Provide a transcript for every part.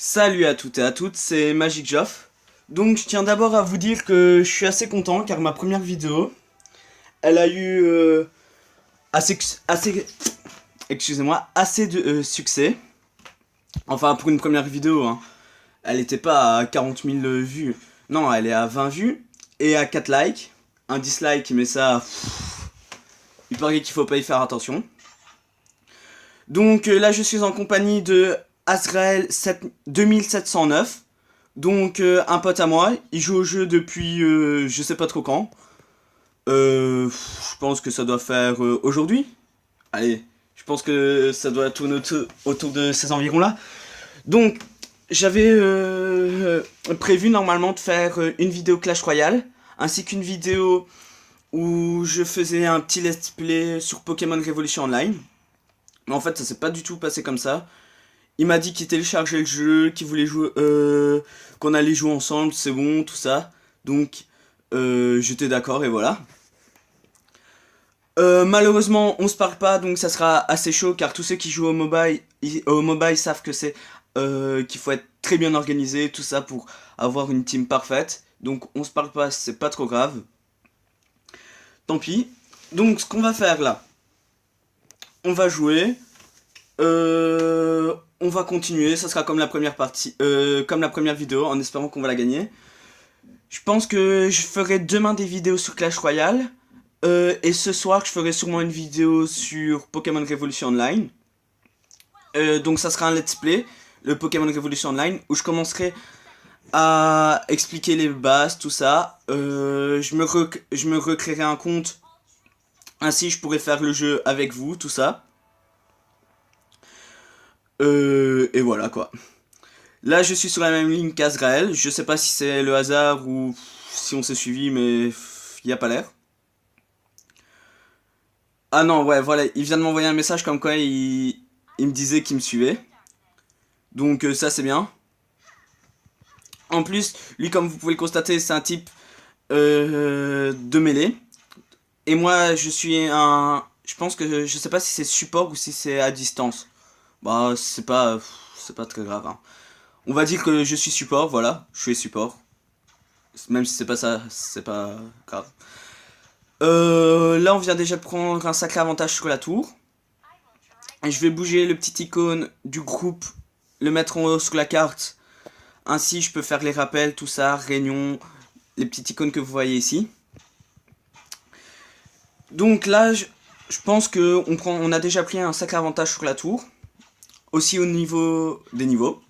Salut à toutes et à toutes, c'est Magic Joff. Donc je tiens d'abord à vous dire que je suis assez content car ma première vidéo, elle a eu assez, assez de succès. Enfin pour une première vidéo, hein. Elle n'était pas à 40 000 vues. Non, elle est à 20 vues et à 4 likes. Un dislike, mais ça, il paraît qu'il faut pas y faire attention. Donc là je suis en compagnie de Azrael 2709. Donc un pote à moi, il joue au jeu depuis je sais pas trop quand. Je pense que ça doit faire aujourd'hui. Allez, je pense que ça doit tourner autour de ces environs-là. Donc j'avais prévu normalement de faire une vidéo Clash Royale, ainsi qu'une vidéo où je faisais un petit let's play sur Pokémon Révolution Online. Mais en fait ça s'est pas du tout passé comme ça. Il m'a dit qu'il téléchargeait le jeu, qu'il voulait jouer, qu'on allait jouer ensemble, c'est bon, tout ça. Donc, j'étais d'accord et voilà. Malheureusement, on se parle pas, donc ça sera assez chaud, car tous ceux qui jouent au mobile savent que c'est qu'il faut être très bien organisé, tout ça pour avoir une team parfaite. Donc, on se parle pas, c'est pas trop grave. Tant pis. Donc, ce qu'on va faire là, on va jouer. On va continuer, ça sera comme la première partie, comme la première vidéo, en espérant qu'on va la gagner. Je pense que je ferai demain des vidéos sur Clash Royale, et ce soir je ferai sûrement une vidéo sur Pokémon Révolution Online. Donc ça sera un let's play, le Pokémon Révolution Online, où je commencerai à expliquer les bases, tout ça. Je me recréerai un compte, ainsi je pourrai faire le jeu avec vous, tout ça. Et voilà quoi. Là, je suis sur la même ligne qu'Azrael. Je sais pas si c'est le hasard ou si on s'est suivi, mais il y a pas l'air. Ah non, ouais, voilà, il vient de m'envoyer un message comme quoi il me disait qu'il me suivait. Donc ça, c'est bien. En plus, lui, comme vous pouvez le constater, c'est un type de mêlée. Et moi, je suis un... Je pense que je sais pas si c'est support ou si c'est à distance. Bah, c'est pas très grave, hein. On va dire que je suis support, voilà. Je suis support. Même si c'est pas ça, c'est pas grave. Là, on vient déjà de prendre un sacré avantage sur la tour. Et je vais bouger le petit icône du groupe, le mettre en haut sur la carte. Ainsi, je peux faire les rappels, tout ça, réunion, les petites icônes que vous voyez ici. Donc là, je pense que on a déjà pris un sacré avantage sur la tour. Aussi au niveau des niveaux.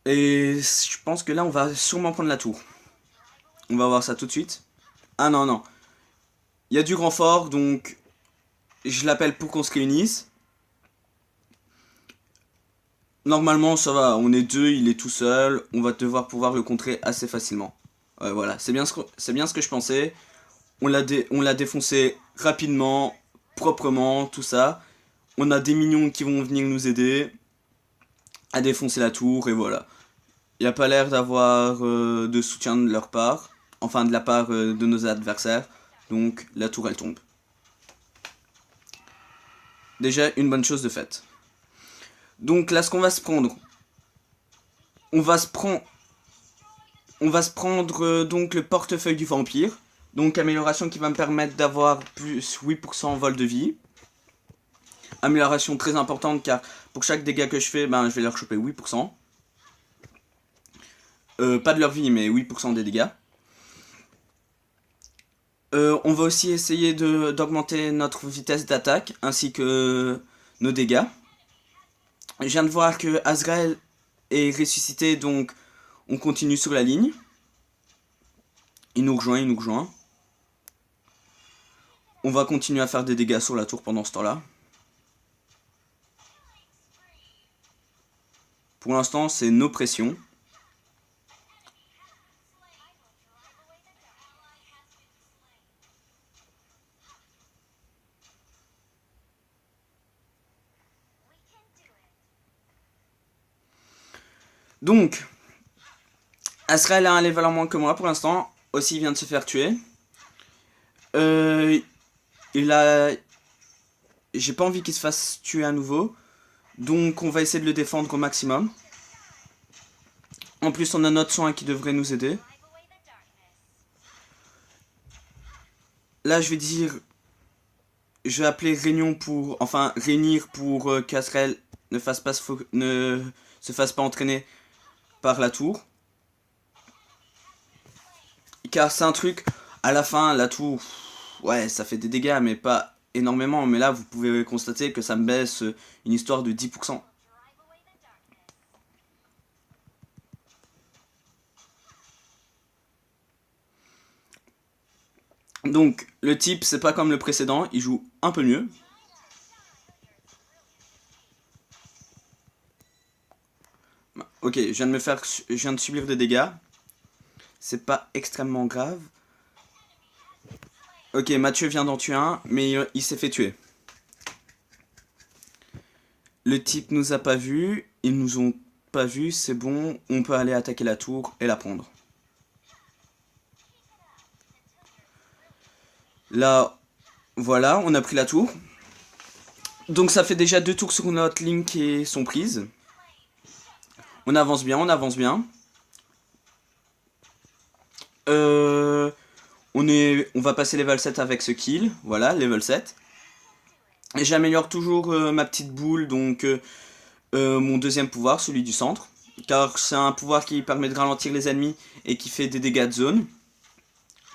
Et je pense que là, on va sûrement prendre la tour. On va voir ça tout de suite. Ah non, non. Il y a du renfort, donc je l'appelle pour qu'on se réunisse. Normalement, ça va, on est deux, il est tout seul, on va devoir pouvoir le contrer assez facilement. Voilà, c'est bien ce que je pensais. On l'a défoncé rapidement, proprement, tout ça. On a des minions qui vont venir nous aider à défoncer la tour, et voilà. Il n'y a pas l'air d'avoir de soutien de leur part, enfin de la part de nos adversaires, donc la tour elle tombe. Déjà une bonne chose de faite. Donc là, ce qu'on va se prendre, on va se prendre donc le portefeuille du vampire. Donc amélioration qui va me permettre d'avoir plus 8% vol de vie. Amélioration très importante car pour chaque dégât que je fais, ben, je vais leur choper 8%. Pas de leur vie mais 8% des dégâts. On va aussi essayer d'augmenter notre vitesse d'attaque ainsi que nos dégâts. Je viens de voir que Azrael est ressuscité, donc on continue sur la ligne. Il nous rejoint, il nous rejoint. On va continuer à faire des dégâts sur la tour pendant ce temps-là. Pour l'instant, c'est nos pressions. Donc, Azrael a un level en moins que moi pour l'instant. Aussi, il vient de se faire tuer. Il a... J'ai pas envie qu'il se fasse tuer à nouveau. Donc on va essayer de le défendre au maximum. En plus on a notre soin qui devrait nous aider. Là je vais dire... Je vais appeler réunion pour... Enfin réunir pour qu'Azrael ne se fasse pas entraîner par la tour. Car c'est un truc... À la fin la tour... Ouais ça fait des dégâts mais pas énormément. Mais là vous pouvez constater que ça me baisse une histoire de 10%. Donc, le type, c'est pas comme le précédent, il joue un peu mieux. Ok, je viens de subir des dégâts. C'est pas extrêmement grave. Ok, Mathieu vient d'en tuer un, mais il s'est fait tuer. Le type nous a pas vus, ils nous ont pas vus, c'est bon, on peut aller attaquer la tour et la prendre. Là, voilà, on a pris la tour. Donc ça fait déjà 2 tours sur notre ligne qui sont prises. On avance bien, on avance bien. On va passer level 7 avec ce kill. Voilà, level 7. Et j'améliore toujours ma petite boule, donc mon deuxième pouvoir, celui du centre. Car c'est un pouvoir qui permet de ralentir les ennemis et qui fait des dégâts de zone.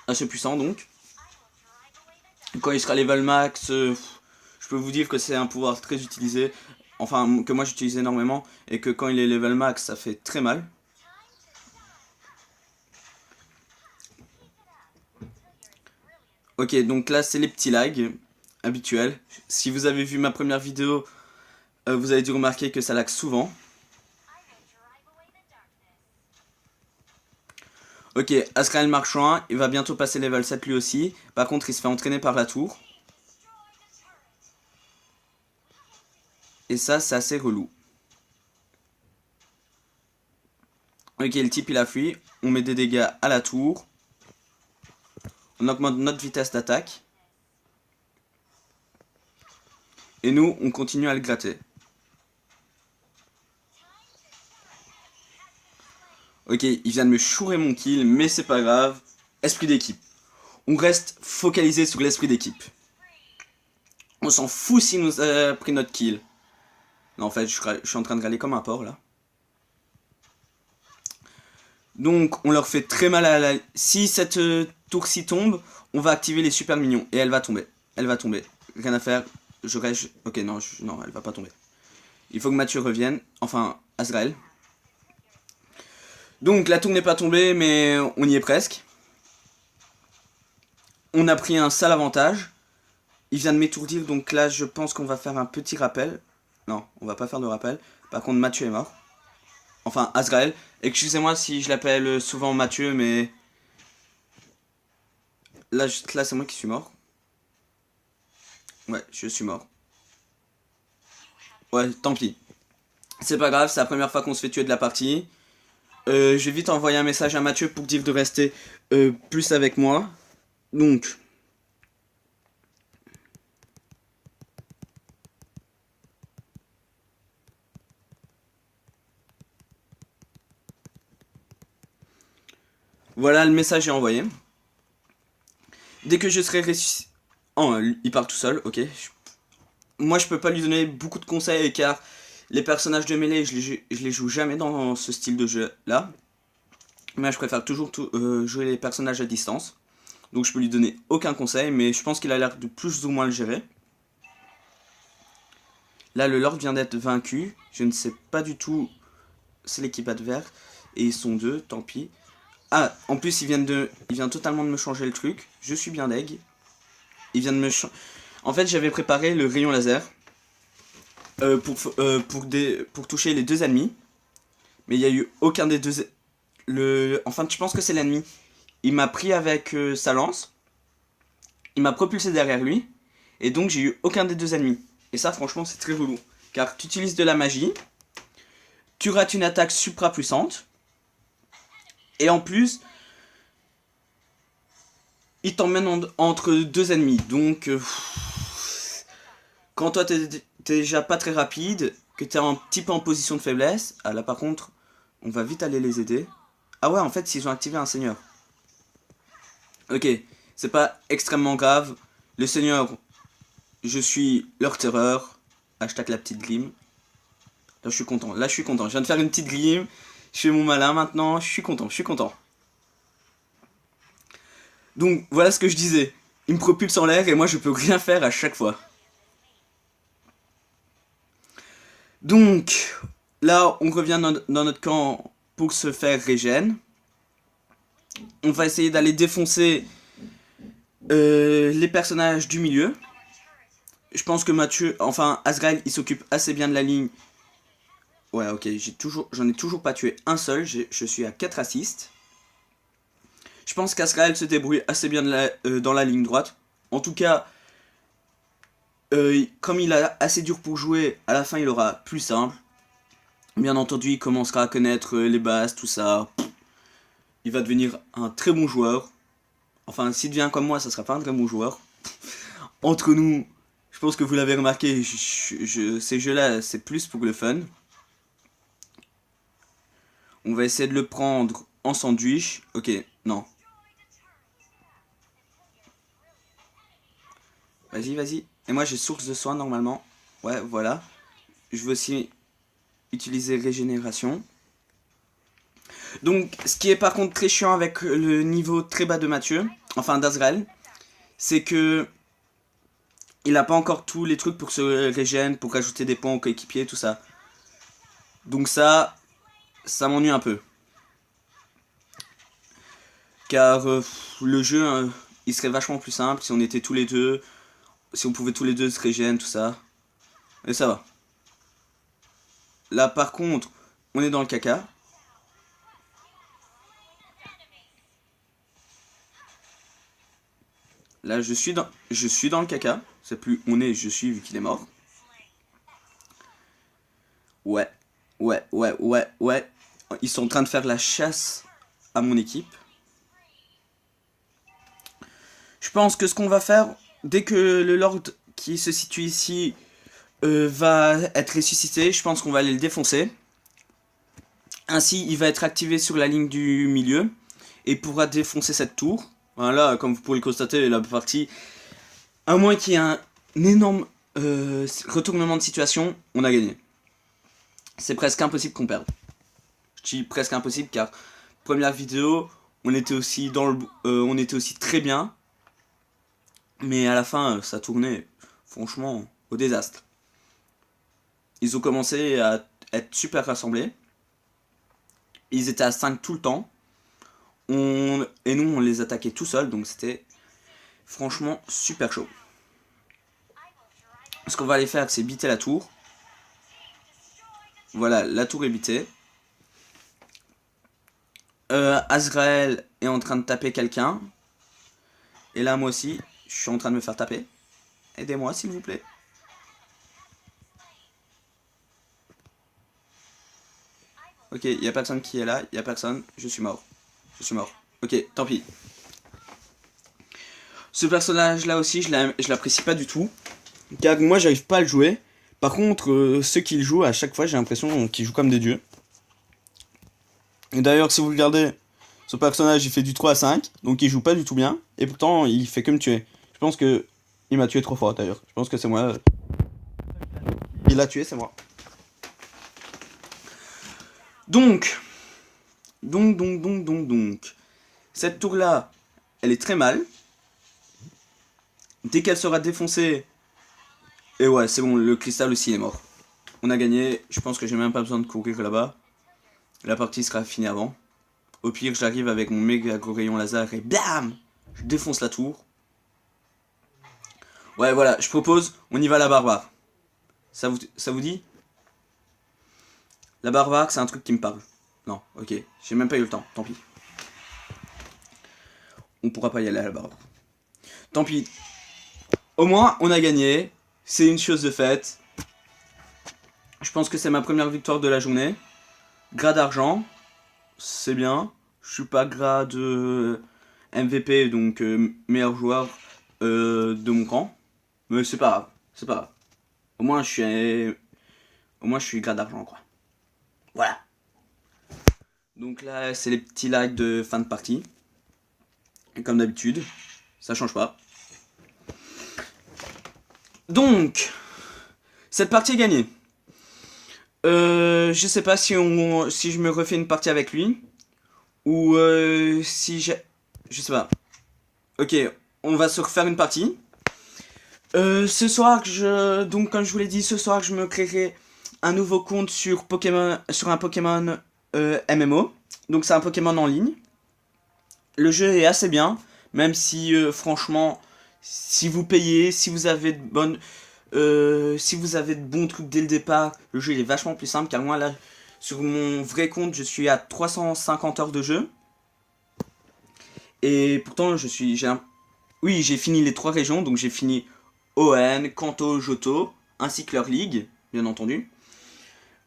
Assez puissant donc. Quand il sera level max, je peux vous dire que c'est un pouvoir très utilisé. Enfin, que moi j'utilise énormément. Et que quand il est level max, ça fait très mal. Ok, donc là c'est les petits lags habituels. Si vous avez vu ma première vidéo, vous avez dû remarquer que ça lag souvent. Ok, Azrael Marchand, il va bientôt passer level 7 lui aussi. Par contre, il se fait entraîner par la tour. Et ça, c'est assez relou. Ok, le type il a fui. On met des dégâts à la tour. On augmente notre vitesse d'attaque. Et nous, on continue à le gratter. Ok, il vient de me chourer mon kill, mais c'est pas grave. Esprit d'équipe. On reste focalisé sur l'esprit d'équipe. On s'en fout s'il nous a pris notre kill. Non, en fait, je suis en train de râler comme un porc, là. Donc, on leur fait très mal à la... Si cette tour-ci tombe, on va activer les super mignons. Et elle va tomber. Elle va tomber. Rien à faire. Je reste... Ok, non, non, elle va pas tomber. Il faut que Mathieu revienne. Enfin, Azrael. Donc, la tour n'est pas tombée, mais on y est presque. On a pris un sale avantage. Il vient de m'étourdir, donc là, je pense qu'on va faire un petit rappel. Non, on va pas faire de rappel. Par contre, Mathieu est mort. Enfin, Azrael. Excusez-moi si je l'appelle souvent Mathieu, mais... Là, c'est moi qui suis mort. Ouais, je suis mort. Ouais, tant pis. C'est pas grave, c'est la première fois qu'on se fait tuer de la partie. Je vais vite envoyer un message à Mathieu pour dire de rester plus avec moi. Donc... Voilà, le message est envoyé. Dès que je serai ressuscité... Oh, il parle tout seul, ok. Moi, je peux pas lui donner beaucoup de conseils car les personnages de mêlée, je les joue jamais dans ce style de jeu-là. Mais je préfère toujours jouer les personnages à distance. Donc je peux lui donner aucun conseil, mais je pense qu'il a l'air de plus ou moins le gérer. Là, le Lord vient d'être vaincu. Je ne sais pas du tout... C'est l'équipe adverse. Et ils sont deux, tant pis. Ah, en plus, il vient totalement de me changer le truc. Je suis bien deg. Il vient de me En fait, j'avais préparé le rayon laser pour toucher les deux ennemis. Mais il n'y a eu aucun des deux... Enfin, je pense que c'est l'ennemi. Il m'a pris avec sa lance. Il m'a propulsé derrière lui. Et donc, j'ai eu aucun des deux ennemis. Et ça, franchement, c'est très relou. Car tu utilises de la magie. Tu rates une attaque supra puissante. Et en plus... il t'emmène entre deux ennemis. Donc... quand toi, t'es déjà pas très rapide... que t'es un petit peu en position de faiblesse. Ah là par contre, on va vite aller les aider. Ah ouais, en fait, ils ont activé un seigneur. Ok, c'est pas extrêmement grave. Les seigneurs, je suis leur terreur. Hashtag la petite glim. Là, je suis content. Là, je suis content. Je viens de faire une petite glim. Je fais mon malin maintenant. Je suis content. Je suis content. Donc, voilà ce que je disais. Il me propulse en l'air et moi, je peux rien faire à chaque fois. Donc, là, on revient dans notre camp pour se faire régène. On va essayer d'aller défoncer les personnages du milieu. Je pense que Mathieu, enfin Azrael, il s'occupe assez bien de la ligne. Ouais, ok, j'en ai toujours pas tué un seul, je suis à 4 assists. Je pense qu'Azrael se débrouille assez bien dans la ligne droite. En tout cas, comme il a assez dur pour jouer, à la fin il aura plus simple. Bien entendu, il commencera à connaître les bases, tout ça. Il va devenir un très bon joueur. Enfin, s'il devient comme moi, ça sera pas un très bon joueur. Entre nous, je pense que vous l'avez remarqué, ces jeux-là, c'est plus pour le fun. On va essayer de le prendre en sandwich. Ok, non. Vas-y, vas-y. Et moi, j'ai source de soins normalement. Ouais, voilà. Je veux aussi utiliser régénération. Donc, ce qui est par contre très chiant avec le niveau très bas de Mathieu, enfin d'Azrael, c'est que il a pas encore tous les trucs pour se régénérer, pour rajouter des points aux coéquipiers, tout ça. Donc ça m'ennuie un peu. Car le jeu, il serait vachement plus simple si on était tous les deux, si on pouvait tous les deux se régénérer, tout ça. Et ça va. Là par contre, on est dans le caca. Là je suis dans le caca. C'est plus on est, je suis vu qu'il est mort. Ouais, ouais. Ils sont en train de faire la chasse à mon équipe. Je pense que ce qu'on va faire, dès que le Lord qui se situe ici va être ressuscité, je pense qu'on va aller le défoncer. Ainsi, il va être activé sur la ligne du milieu et pourra défoncer cette tour. Voilà, comme vous pouvez le constater, la partie, à moins qu'il y ait un énorme retournement de situation, on a gagné. C'est presque impossible qu'on perde. Je dis presque impossible car première vidéo, on était aussi on était aussi très bien, mais à la fin, ça tournait franchement au désastre. Ils ont commencé à être super rassemblés. Ils étaient à 5 tout le temps. Et nous, on les attaquait tout seuls, donc c'était franchement super chaud. Ce qu'on va aller faire, c'est biter la tour. Voilà, la tour est bitée. Azrael est en train de taper quelqu'un. Et là, moi aussi, je suis en train de me faire taper. Aidez-moi, s'il vous plaît. Ok, il n'y a personne qui est là, il n'y a personne, je suis mort. Je suis mort. Ok, tant pis. Ce personnage là aussi, je l'apprécie pas du tout. Car moi, j'arrive pas à le jouer. Par contre, ceux qui le jouent, à chaque fois, j'ai l'impression qu'ils jouent comme des dieux. Et d'ailleurs, si vous regardez, ce personnage, il fait du 3 à 5, donc il joue pas du tout bien. Et pourtant, il fait que me tuer. Je pense que il m'a tué trop fort d'ailleurs. Je pense que c'est moi. Il l'a tué, c'est moi. Donc, cette tour-là, elle est très mal. Dès qu'elle sera défoncée, et ouais, c'est bon, le cristal aussi est mort. On a gagné, je pense que j'ai même pas besoin de courir là-bas. La partie sera finie avant. Au pire, j'arrive avec mon méga gros rayon laser et BAM! Je défonce la tour. Ouais, voilà, je propose, on y va à la barbare. Ça vous dit? La barbare, c'est un truc qui me parle. Non, ok, j'ai même pas eu le temps, tant pis. On pourra pas y aller à la barbare. Tant pis. Au moins, on a gagné. C'est une chose de faite. Je pense que c'est ma première victoire de la journée. Grade d'argent, c'est bien. Je suis pas grade MVP, donc meilleur joueur de mon camp. Mais c'est pas grave, c'est pas grave. Au moins, Au moins je suis grade d'argent quoi. Voilà. Donc là c'est les petits likes de fin de partie. Et comme d'habitude, ça change pas. Donc, cette partie est gagnée. Je sais pas si je me refais une partie avec lui. Ou si j'ai... Je sais pas. Ok, on va se refaire une partie. Ce soir, donc comme je vous l'ai dit, ce soir je me créerai un nouveau compte sur Pokémon, sur un Pokémon MMO. Donc c'est un Pokémon en ligne. Le jeu est assez bien, même si franchement, si vous payez, si vous avez de bons trucs dès le départ, le jeu il est vachement plus simple. Car moi là, sur mon vrai compte, je suis à 350 heures de jeu. Et pourtant, oui, j'ai fini les 3 régions, donc j'ai fini ON, Kanto, Johto, ainsi que leur ligue, bien entendu.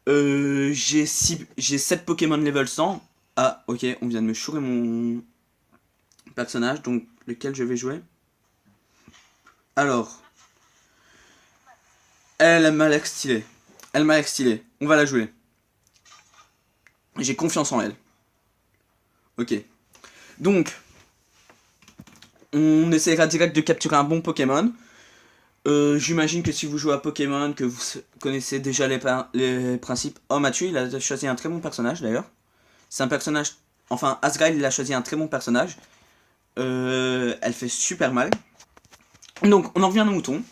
J'ai 7 Pokémon level 100. Ah, ok, on vient de me chourer mon personnage, donc lequel je vais jouer. Alors, elle m'a l'air stylée. Elle m'a l'air stylée. On va la jouer. J'ai confiance en elle. Ok. Donc, on essaiera direct de capturer un bon Pokémon. J'imagine que si vous jouez à Pokémon, que vous connaissez déjà les principes. Oh, Mathieu, il a choisi un très bon personnage d'ailleurs. C'est un personnage. Enfin, Asgrael, il a choisi un très bon personnage. Elle fait super mal. Donc, on en revient à nos moutons.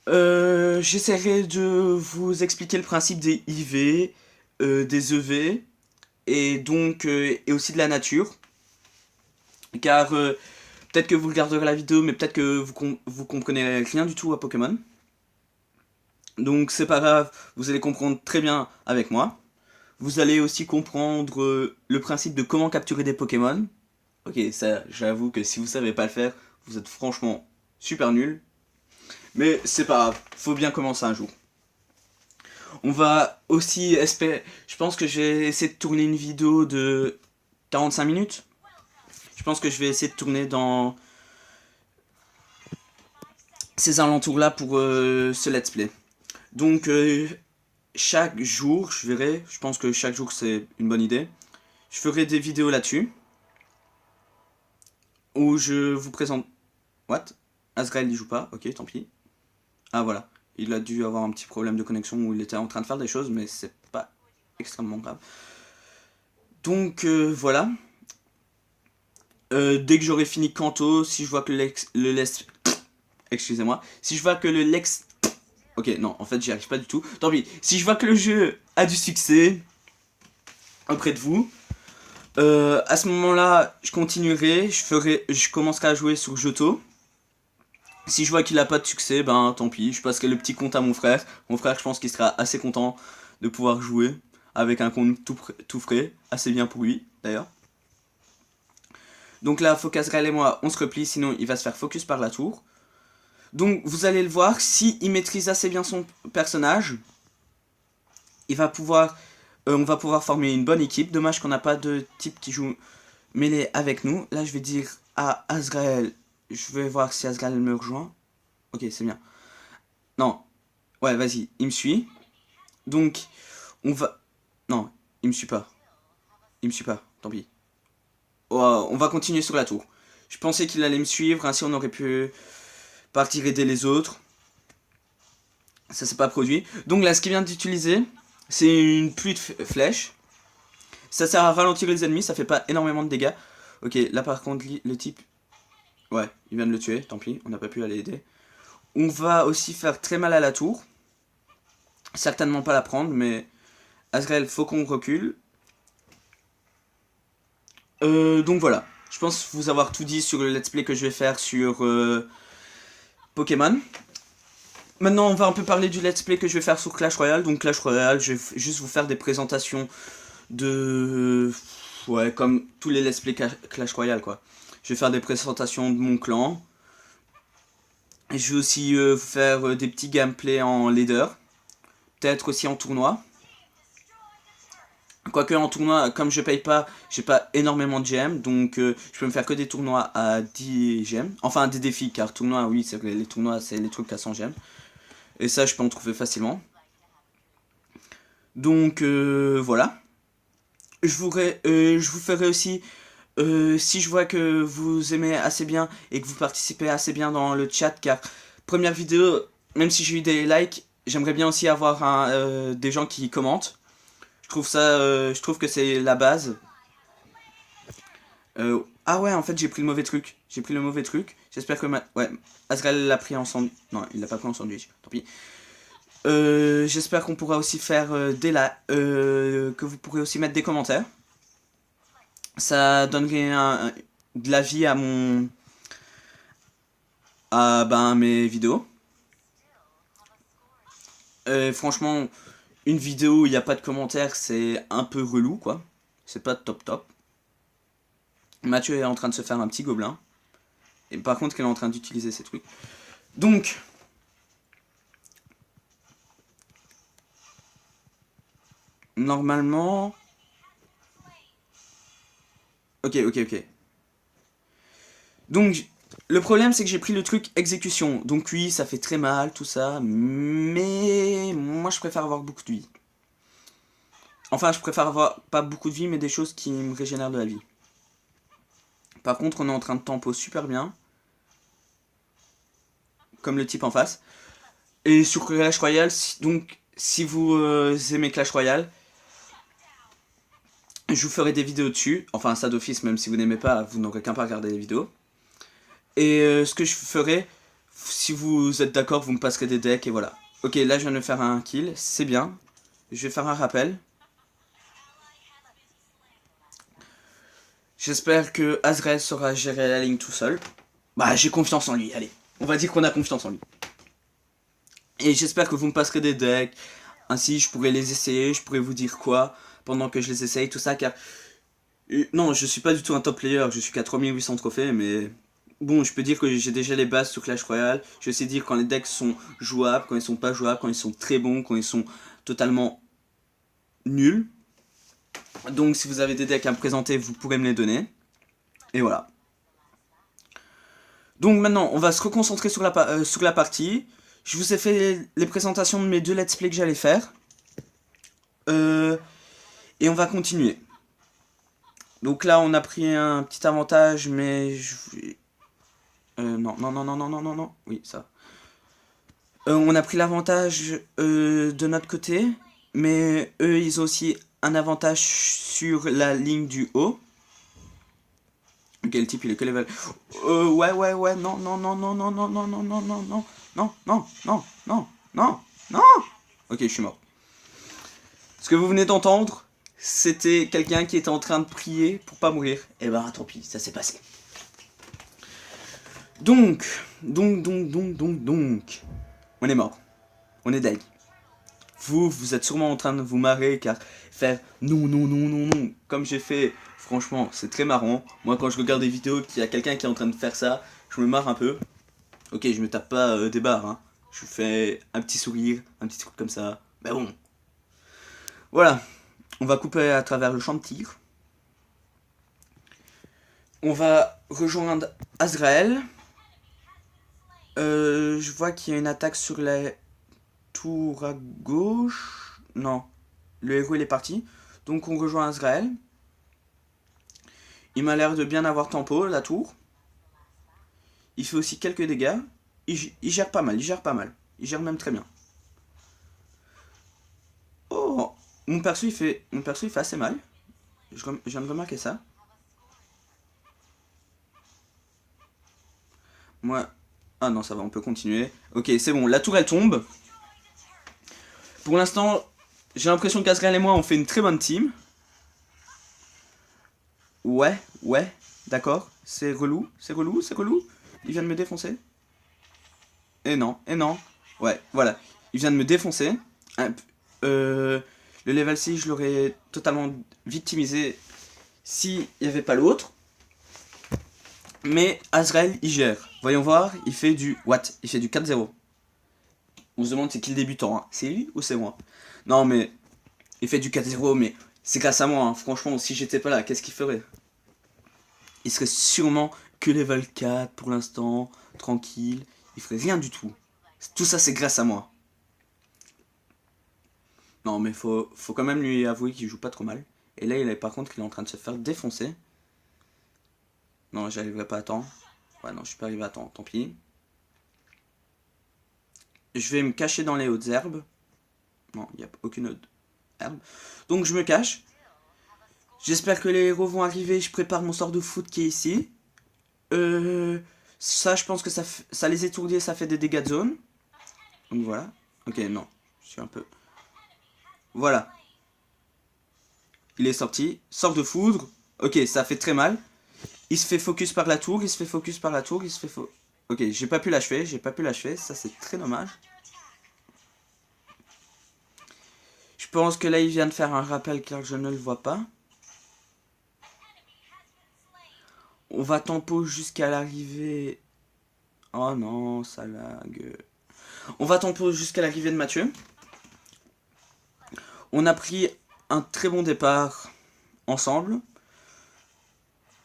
J'essaierai de vous expliquer le principe des IV, des EV, et donc et aussi de la nature. Car peut-être que vous regarderez la vidéo, mais peut-être que vous comprenez rien du tout à Pokémon. Donc c'est pas grave, vous allez comprendre très bien avec moi. Vous allez aussi comprendre le principe de comment capturer des Pokémon. Ok, ça, j'avoue que si vous savez pas le faire, vous êtes franchement super nul. Mais c'est pas grave, faut bien commencer un jour. On va aussi espérer... Je pense que je vais essayer de tourner une vidéo de 45 minutes. Je pense que je vais essayer de tourner dans ces alentours-là pour ce let's play. Donc chaque jour, je verrai, je pense que chaque jour c'est une bonne idée. Je ferai des vidéos là-dessus. Où je vous présente... What? Asgrael il joue pas, ok, tant pis. Ah voilà, il a dû avoir un petit problème de connexion où il était en train de faire des choses, mais c'est pas extrêmement grave. Donc voilà. Dès que j'aurai fini Kanto, si je vois que excusez-moi. Si je vois que le Lex... Ok, non, en fait j'y arrive pas du tout. Tant pis. Si je vois que le jeu a du succès auprès de vous, à ce moment-là, je continuerai. Je commencerai à jouer sur Johto. Si je vois qu'il a pas de succès, ben tant pis, je passerai le petit compte à mon frère. Mon frère, je pense qu'il sera assez content de pouvoir jouer avec un compte tout frais. Assez bien pour lui, d'ailleurs. Donc là, faut qu'Asgrael et moi, on se replie, sinon il va se faire focus par la tour. Donc vous allez le voir, s'il maîtrise assez bien son personnage, on va pouvoir former une bonne équipe. Dommage qu'on n'a pas de type qui joue mêlé avec nous. Là, je vais dire à Asgrael, je vais voir si Asgrael me rejoint. Ok, c'est bien. Non, ouais, vas-y, il me suit. Donc, on va... Non, il me suit pas. Il me suit pas, tant pis. Oh, on va continuer sur la tour. Je pensais qu'il allait me suivre, ainsi on aurait pu partir aider les autres. Ça s'est pas produit. Donc là, ce qu'il vient d'utiliser, c'est une pluie de flèches. Ça sert à ralentir les ennemis, ça fait pas énormément de dégâts. Ok, là par contre, le type... Ouais, il vient de le tuer, tant pis, on n'a pas pu aller aider. On va aussi faire très mal à la tour. Certainement pas la prendre, mais... Asgrael, faut qu'on recule. Donc voilà. Je pense vous avoir tout dit sur le let's play que je vais faire sur Pokémon. Maintenant, on va un peu parler du let's play que je vais faire sur Clash Royale. Donc Clash Royale, je vais juste vous faire des présentations de... Ouais, comme tous les let's play Clash Royale, quoi. Je vais faire des présentations de mon clan. Et je vais aussi vous faire des petits gameplays en leader. Peut-être aussi en tournoi. Quoique en tournoi, comme je paye pas, j'ai pas énormément de gemmes, donc je peux me faire que des tournois à 10 gemmes. Enfin des défis, car tournoi, oui, c'est vrai, les tournois, c'est les trucs à 100 gemmes. Et ça, je peux en trouver facilement. Donc voilà. Je vous ferai aussi, si je vois que vous aimez assez bien et que vous participez assez bien dans le chat, car première vidéo, même si j'ai eu des likes, j'aimerais bien aussi avoir des gens qui commentent. Je trouve que c'est la base. Ah ouais, en fait j'ai pris le mauvais truc. J'ai pris le mauvais truc. J'espère que ouais, Azrael l'a pris en sandwich. Non, il l'a pas pris en sandwich. Tant pis. J'espère qu'on pourra aussi faire que vous pourrez aussi mettre des commentaires. Ça donnerait de la vie à ben, mes vidéos. Franchement, une vidéo où il n'y a pas de commentaires, c'est un peu relou, quoi. C'est pas top top. Mathieu est en train de se faire un petit gobelin. Et par contre, il est en train d'utiliser ces trucs. Donc, normalement... Ok, ok, ok. Donc, le problème, c'est que j'ai pris le truc exécution. Donc oui, ça fait très mal, tout ça. Mais moi, je préfère avoir beaucoup de vie. Enfin, je préfère avoir pas beaucoup de vie, mais des choses qui me régénèrent de la vie. Par contre, on est en train de tempo super bien. Comme le type en face. Et sur Clash Royale, donc, si vous aimez Clash Royale, je vous ferai des vidéos dessus. Enfin, ça d'office, même si vous n'aimez pas, vous n'aurez qu'à pas regarder les vidéos. Et ce que je ferai, si vous êtes d'accord, vous me passerez des decks et voilà. Ok, là je viens de faire un kill, c'est bien. Je vais faire un rappel. J'espère que Azrael saura gérer la ligne tout seul. Bah, j'ai confiance en lui, allez. On va dire qu'on a confiance en lui. Et j'espère que vous me passerez des decks. Ainsi, je pourrai les essayer, je pourrai vous dire quoi pendant que je les essaye, tout ça, car... non, je suis pas du tout un top player, je suis qu'à 3800 trophées, mais... Bon, je peux dire que j'ai déjà les bases sur Clash Royale. Je sais dire quand les decks sont jouables, quand ils sont pas jouables, quand ils sont très bons, quand ils sont totalement nuls. Donc si vous avez des decks à me présenter, vous pourrez me les donner. Et voilà. Donc maintenant, on va se reconcentrer sur la partie. Je vous ai fait les présentations de mes deux let's play que j'allais faire. Et on va continuer. Donc là, on a pris un petit avantage, mais... non, non, non, non, non, non, non, non. Oui, ça. On a pris l'avantage de notre côté, mais eux, ils ont aussi un avantage sur la ligne du haut. Ok, le type, il est que level. Ouais, ouais, ouais, non, non, non, non, non, non, non, non, non, non, non, non, non, non, non, non, non. Ok, je suis mort. Ce que vous venez d'entendre, c'était quelqu'un qui était en train de prier pour pas mourir. Et bah, tant pis, ça s'est passé. Donc, on est mort. On est dead. Vous êtes sûrement en train de vous marrer car faire non, non, non, non, non, comme j'ai fait, franchement, c'est très marrant. Moi, quand je regarde des vidéos qu'il y a quelqu'un qui est en train de faire ça, je me marre un peu. Ok, je me tape pas des barres, hein. Je fais un petit sourire, un petit truc comme ça. Mais bon. Voilà. On va couper à travers le champ de tir. On va rejoindre Azrael. Je vois qu'il y a une attaque sur la tour à gauche. Non. Le héros il est parti. Donc on rejoint Azrael. Il m'a l'air de bien avoir tempo, la tour. Il fait aussi quelques dégâts. Il gère pas mal, il gère pas mal. Il gère même très bien. Oh, mon perso il fait assez mal. Je viens de remarquer ça. Moi... Ah non, ça va, on peut continuer. Ok, c'est bon, la tour elle tombe. Pour l'instant, j'ai l'impression qu'Azrael et moi on fait une très bonne team. Ouais, ouais, d'accord. C'est relou, c'est relou, c'est relou. Il vient de me défoncer. Et non, et non. Ouais, voilà. Il vient de me défoncer. Le level 6, je l'aurais totalement victimisé s'il n'y avait pas l'autre. Mais Azrael, il gère. Voyons voir, il fait du... What? Il fait du 4-0. On se demande c'est qui le débutant, hein. C'est lui ou c'est moi? Non mais... Il fait du 4-0, mais c'est grâce à moi, hein. Franchement, si j'étais pas là, qu'est-ce qu'il ferait? Il serait sûrement que level 4 pour l'instant, tranquille. Il ferait rien du tout. Tout ça, c'est grâce à moi. Non, mais faut quand même lui avouer qu'il joue pas trop mal. Et là, par contre, il est en train de se faire défoncer. Non, j'arriverai pas à temps. Ouais, non, je suis pas arrivé à temps, tant pis. Je vais me cacher dans les hautes herbes. Non, il n'y a aucune autre herbe. Donc je me cache. J'espère que les héros vont arriver. Je prépare mon sort de foot qui est ici. Ça, je pense que ça les étourdit et ça fait des dégâts de zone. Donc voilà. Ok, non. Je suis un peu... Voilà. Il est sorti. Sort de foudre. Ok, ça fait très mal. Il se fait focus par la tour. Il se fait focus par la tour. Il se fait Ok, j'ai pas pu l'achever. J'ai pas pu l'achever. Ça, c'est très dommage. Je pense que là, il vient de faire un rappel car je ne le vois pas. On va tempo jusqu'à l'arrivée... Oh non, ça lag. On va tempo jusqu'à l'arrivée de Mathieu. On a pris un très bon départ ensemble.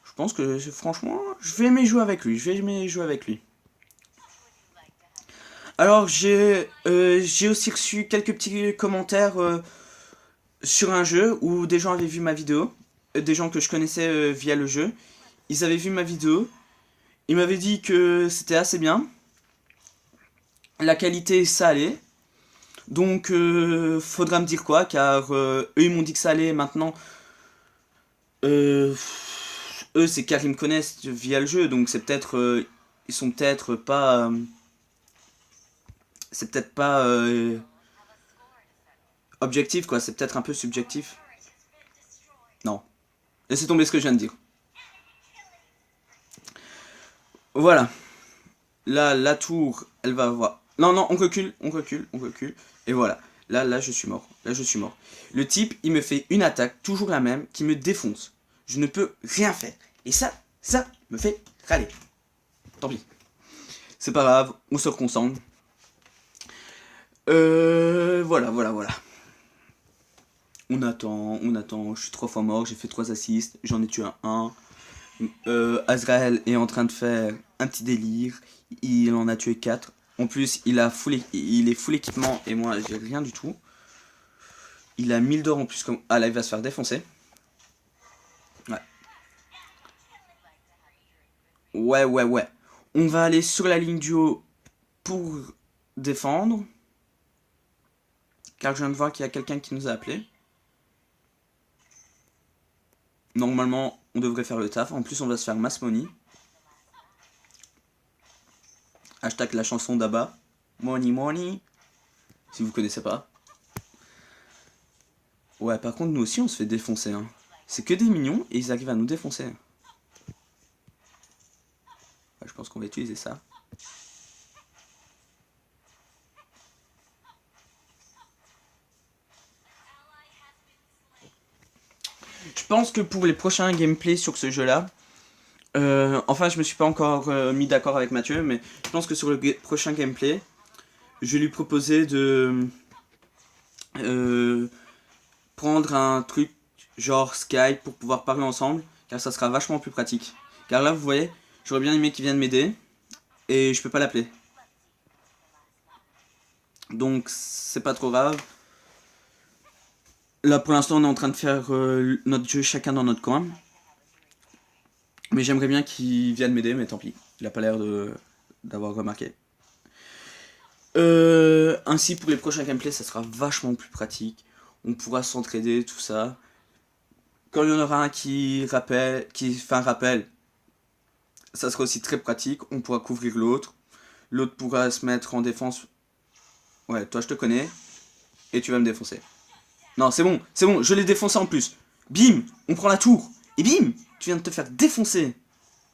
Je pense que franchement, je vais aimer jouer avec lui. Je vais aimer jouer avec lui. Alors j'ai aussi reçu quelques petits commentaires sur un jeu où des gens avaient vu ma vidéo. Des gens que je connaissais via le jeu. Ils avaient vu ma vidéo. Ils m'avaient dit que c'était assez bien. La qualité, ça allait. Donc faudra me dire quoi, car eux ils m'ont dit que ça allait. Maintenant eux c'est car ils me connaissent via le jeu, donc c'est peut-être ils sont peut-être pas c'est peut-être pas objectif quoi, c'est peut-être un peu subjectif. Non, laissez tomber ce que je viens de dire. Voilà, là la tour elle va avoir... Non non, on recule, on recule, on recule. Et voilà, là je suis mort, là je suis mort. Le type il me fait une attaque, toujours la même, qui me défonce. Je ne peux rien faire. Et ça me fait râler. Tant pis. C'est pas grave, on se reconcentre. Voilà. On attend, je suis 3 fois mort, j'ai fait 3 assists, j'en ai tué un. Azrael est en train de faire un petit délire, il en a tué 4. En plus, il est full équipement et moi j'ai rien du tout. Il a 1000 d'or en plus comme... Ah là, il va se faire défoncer. Ouais. On va aller sur la ligne du haut pour défendre. Car je viens de voir qu'il y a quelqu'un qui nous a appelé. Normalement, on devrait faire le taf. En plus, on va se faire mass money. Hashtag la chanson d'Abba. Money. Si vous connaissez pas. Ouais, par contre, nous aussi, on se fait défoncer. Hein. C'est que des mignons et ils arrivent à nous défoncer. Ouais, je pense qu'on va utiliser ça. Je pense que pour les prochains gameplays sur ce jeu-là, enfin, je me suis pas encore mis d'accord avec Mathieu, mais je pense que sur le prochain gameplay, je vais lui proposer de prendre un truc genre Skype pour pouvoir parler ensemble, car ça sera vachement plus pratique. Car là, vous voyez, j'aurais bien aimé qu'il vienne m'aider, et je peux pas l'appeler. Donc, c'est pas trop grave. Là, pour l'instant, on est en train de faire notre jeu chacun dans notre coin. Mais j'aimerais bien qu'il vienne m'aider, mais tant pis. Il a pas l'air d'avoir remarqué. Ainsi, pour les prochains gameplays, ça sera vachement plus pratique. On pourra s'entraider, tout ça. Quand il y en aura un qui fait un rappel, ça sera aussi très pratique. On pourra couvrir l'autre. L'autre pourra se mettre en défense. Ouais, toi je te connais. Et tu vas me défoncer. Non, c'est bon, je l'ai défoncé en plus. Bim, on prend la tour. Et bim, tu viens de te faire défoncer.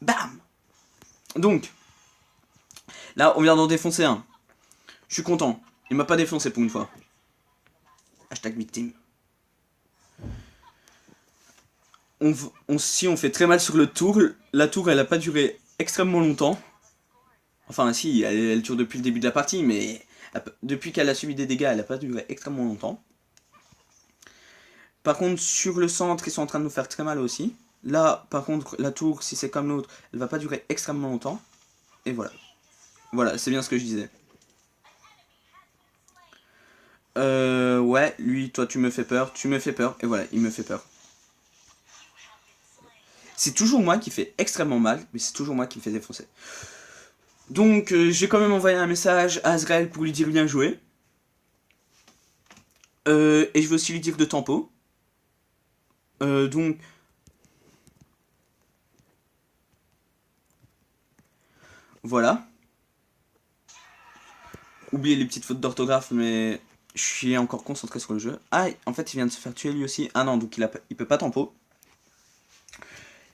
Bam. Donc, là, on vient d'en défoncer un. Je suis content. Il m'a pas défoncé pour une fois. Hashtag victime. Si on fait très mal sur le tour, la tour elle a pas duré extrêmement longtemps. Enfin si, elle dure depuis le début de la partie, mais depuis qu'elle a subi des dégâts, elle a pas duré extrêmement longtemps. Par contre sur le centre, ils sont en train de nous faire très mal aussi. Là par contre la tour, si c'est comme l'autre, elle va pas durer extrêmement longtemps. Et voilà. Voilà, c'est bien ce que je disais. Ouais, lui, toi, tu me fais peur, et voilà, il me fait peur. C'est toujours moi qui fais extrêmement mal, mais c'est toujours moi qui me fais défoncer. Donc, j'ai quand même envoyé un message à Azrael pour lui dire bien joué. Et je veux aussi lui dire de tempo. Donc... Voilà. Oubliez les petites fautes d'orthographe, mais je suis encore concentré sur le jeu. Ah, en fait, il vient de se faire tuer lui aussi. Ah non, donc il peut pas tempo.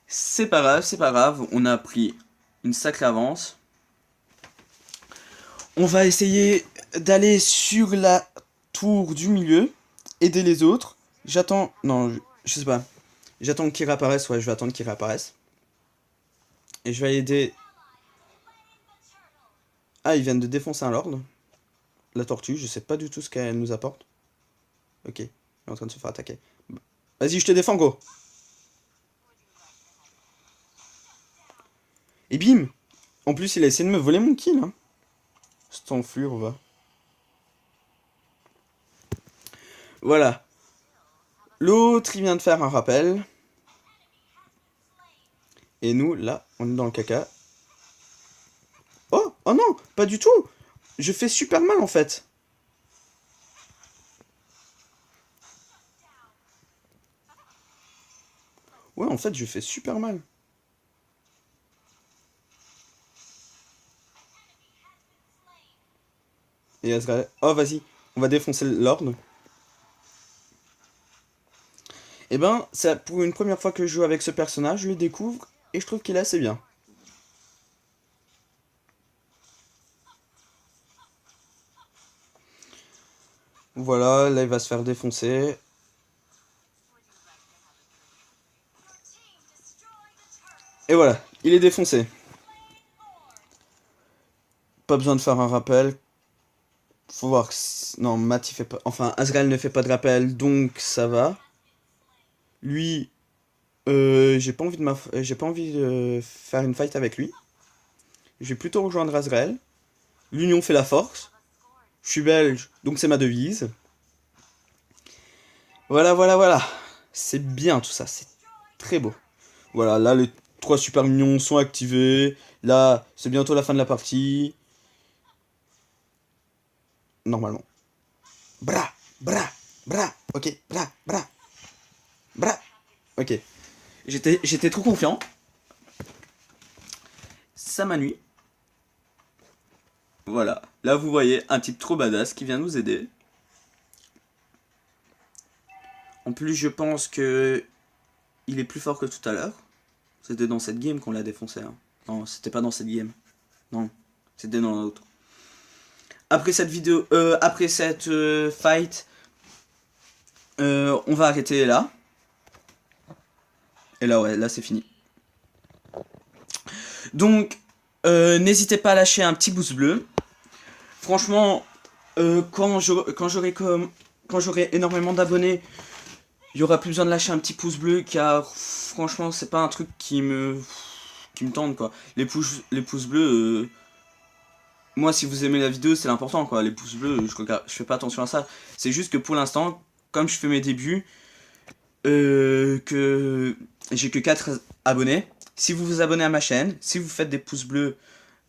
C'est pas grave, c'est pas grave. On a pris une sacrée avance. On va essayer d'aller sur la tour du milieu, aider les autres. J'attends... Non, je sais pas. J'attends qu'il réapparaisse, ouais, je vais attendre qu'il réapparaisse. Et je vais aider... Ah, ils viennent de défoncer un lord. La tortue, je sais pas du tout ce qu'elle nous apporte. Ok, il est en train de se faire attaquer. Vas-y, je te défends, go. Et bim. En plus, il a essayé de me voler mon kill, hein. Cet enflure, va. Voilà. L'autre, il vient de faire un rappel. Et nous, là, on est dans le caca. Oh, oh non, pas du tout. Je fais super mal, en fait. Ouais, en fait, je fais super mal. Et Azrael... Oh, vas-y, on va défoncer le Lord. Et ben, c'est pour une première fois que je joue avec ce personnage, je le découvre, et je trouve qu'il est assez bien. Voilà, là il va se faire défoncer. Et voilà, il est défoncé. Pas besoin de faire un rappel. Faut voir si... Non, Matt il fait pas... Enfin, Azrael ne fait pas de rappel, donc ça va. Lui, j'ai pas envie de faire une fight avec lui. Je vais plutôt rejoindre Azrael. L'union fait la force. Je suis belge, donc c'est ma devise. Voilà, voilà, voilà. C'est bien tout ça, c'est très beau. Voilà, là les 3 super minions sont activés. Là, c'est bientôt la fin de la partie. Normalement. Bra, bra, bra. Ok, bra, bra, bra. Ok. J'étais trop confiant. Ça m'a nuit. Voilà. Là, vous voyez un type trop badass qui vient nous aider. En plus, je pense que il est plus fort que tout à l'heure. C'était dans cette game qu'on l'a défoncé. Hein. Non, c'était pas dans cette game. Non, c'était dans l'autre. Après cette vidéo, après cette fight, on va arrêter là. Et là, ouais, là c'est fini. Donc, n'hésitez pas à lâcher un petit pouce bleu. Franchement, quand j'aurai énormément d'abonnés, il y aura plus besoin de lâcher un petit pouce bleu, car franchement, c'est pas un truc qui me tente, quoi. Les pouces bleus, moi, si vous aimez la vidéo, c'est l'important, quoi. Les pouces bleus, je fais pas attention à ça. C'est juste que pour l'instant, comme je fais mes débuts, que j'ai que 4 abonnés. Si vous vous abonnez à ma chaîne, si vous faites des pouces bleus,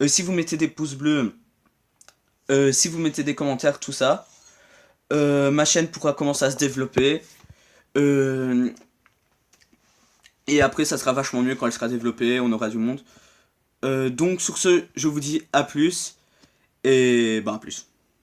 si vous mettez des pouces bleus, si vous mettez des commentaires, tout ça, ma chaîne pourra commencer à se développer. Et après, ça sera vachement mieux quand elle sera développée, on aura du monde. Donc sur ce, je vous dis à plus, et bah à plus.